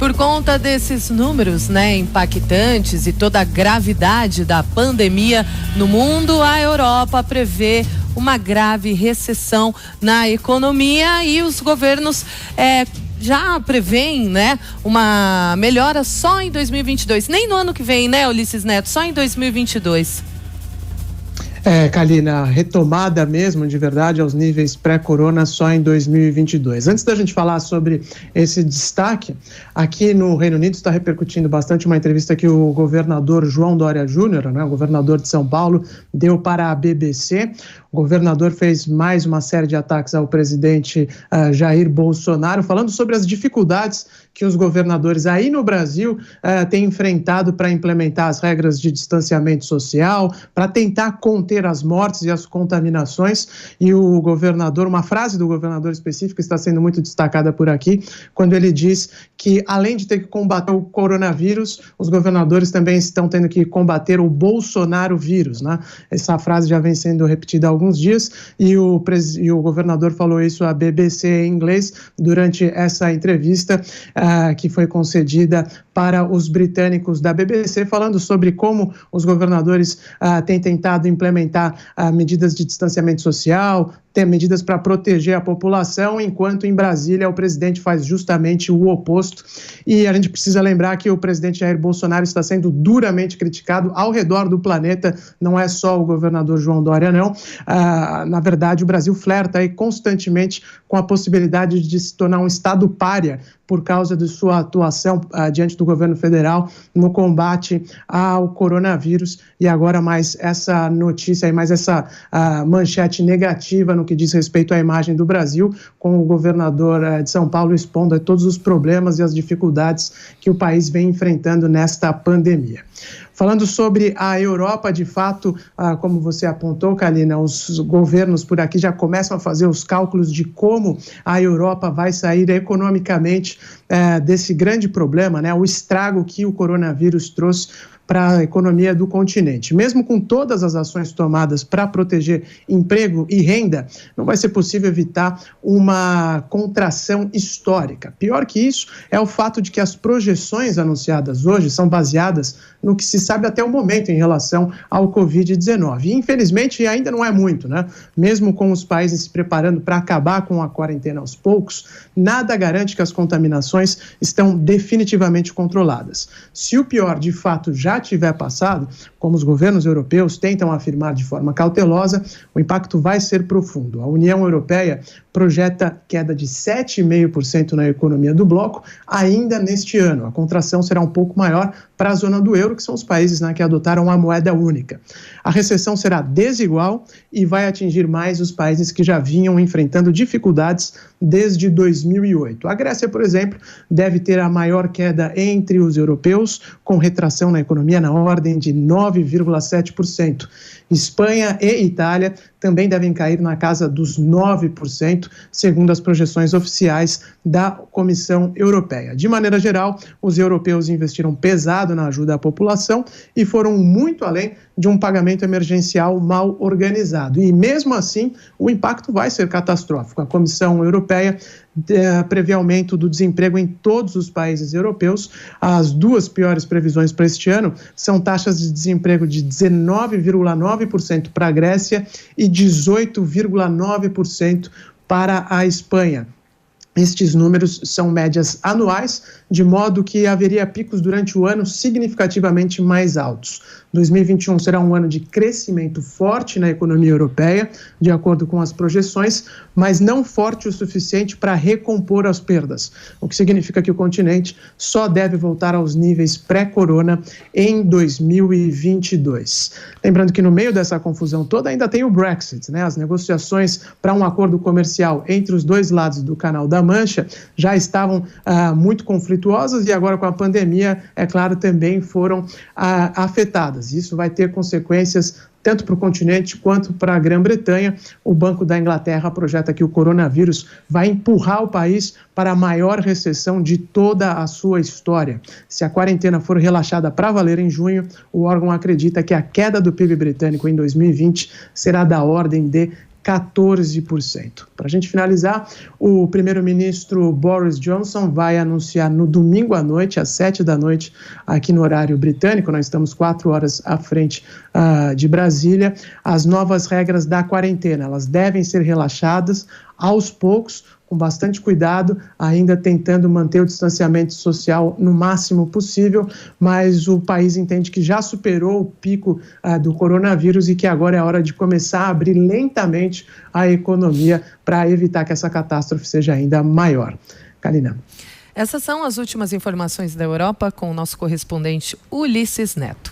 por conta desses números, né, impactantes e toda a gravidade da pandemia no mundo, a Europa prevê uma grave recessão na economia e os governos já prevêem, né, uma melhora só em 2022. Nem no ano que vem, né, Ulisses Neto? Só em 2022. Kalina, retomada mesmo, de verdade, aos níveis pré-corona só em 2022. Antes da gente falar sobre esse destaque, aqui no Reino Unido está repercutindo bastante uma entrevista que o governador João Dória Júnior, né, o governador de São Paulo, deu para a BBC. O governador fez mais uma série de ataques ao presidente Jair Bolsonaro, falando sobre as dificuldades que os governadores aí no Brasil têm enfrentado para implementar as regras de distanciamento social, para tentar conter as mortes e as contaminações. E o governador, uma frase do governador específica está sendo muito destacada por aqui, quando ele diz que além de ter que combater o coronavírus, os governadores também estão tendo que combater o Bolsonaro vírus, né? Essa frase já vem sendo repetida há alguns dias e o governador falou isso à BBC em inglês durante essa entrevista que foi concedida para os britânicos da BBC, falando sobre como os governadores têm tentado implementar medidas de distanciamento social, ter medidas para proteger a população, enquanto em Brasília o presidente faz justamente o oposto. E a gente precisa lembrar que o presidente Jair Bolsonaro está sendo duramente criticado ao redor do planeta, não é só o governador João Dória, não. Na verdade, o Brasil flerta aí constantemente com a possibilidade de se tornar um estado pária por causa de sua atuação diante do governo federal no combate ao coronavírus. E agora mais essa notícia e mais essa manchete negativa no que diz respeito à imagem do Brasil, com o governador de São Paulo expondo todos os problemas e as dificuldades que o país vem enfrentando nesta pandemia. Falando sobre a Europa, de fato, como você apontou, Kalina, os governos por aqui já começam a fazer os cálculos de como a Europa vai sair economicamente desse grande problema, né? O estrago que o coronavírus trouxe para a economia do continente. Mesmo com todas as ações tomadas para proteger emprego e renda, não vai ser possível evitar uma contração histórica. Pior que isso é o fato de que as projeções anunciadas hoje são baseadas no que se sabe até o momento em relação ao Covid-19. E, infelizmente, ainda não é muito, né? Mesmo com os países se preparando para acabar com a quarentena aos poucos, nada garante que as contaminações estão definitivamente controladas. Se o pior, de fato, já tiver passado, como os governos europeus tentam afirmar de forma cautelosa, o impacto vai ser profundo. A União Europeia projeta queda de 7,5% na economia do bloco ainda neste ano. A contração será um pouco maior para a zona do euro, que são os países, né, que adotaram a moeda única. A recessão será desigual e vai atingir mais os países que já vinham enfrentando dificuldades desde 2008. A Grécia, por exemplo, deve ter a maior queda entre os europeus, com retração na economia na ordem de 9,7%. Espanha e Itália também devem cair na casa dos 9%, segundo as projeções oficiais da Comissão Europeia. De maneira geral, os europeus investiram pesado na ajuda à população e foram muito além de um pagamento emergencial mal organizado. E mesmo assim, o impacto vai ser catastrófico. A Comissão Europeia prevê aumento do desemprego em todos os países europeus. As duas piores previsões para este ano são taxas de desemprego de 19,9% para a Grécia e 18,9% para a Espanha. Estes números são médias anuais, de modo que haveria picos durante o ano significativamente mais altos. 2021 será um ano de crescimento forte na economia europeia, de acordo com as projeções, mas não forte o suficiente para recompor as perdas, o que significa que o continente só deve voltar aos níveis pré-corona em 2022. Lembrando que no meio dessa confusão toda ainda tem o Brexit, né? As negociações para um acordo comercial entre os dois lados do Canal da Mancha já estavam muito conflituosas e agora com a pandemia, é claro, também foram afetadas. Isso vai ter consequências tanto para o continente quanto para a Grã-Bretanha. O Banco da Inglaterra projeta que o coronavírus vai empurrar o país para a maior recessão de toda a sua história. Se a quarentena for relaxada para valer em junho, o órgão acredita que a queda do PIB britânico em 2020 será da ordem de 14%. Para a gente finalizar, o primeiro-ministro Boris Johnson vai anunciar no domingo à noite, às 7h, aqui no horário britânico, nós estamos 4 horas à frente de Brasília, as novas regras da quarentena. Elas devem ser relaxadas aos poucos, com bastante cuidado, ainda tentando manter o distanciamento social no máximo possível, mas o país entende que já superou o pico do coronavírus e que agora é a hora de começar a abrir lentamente a economia para evitar que essa catástrofe seja ainda maior. Karina. Essas são as últimas informações da Europa com o nosso correspondente Ulisses Neto.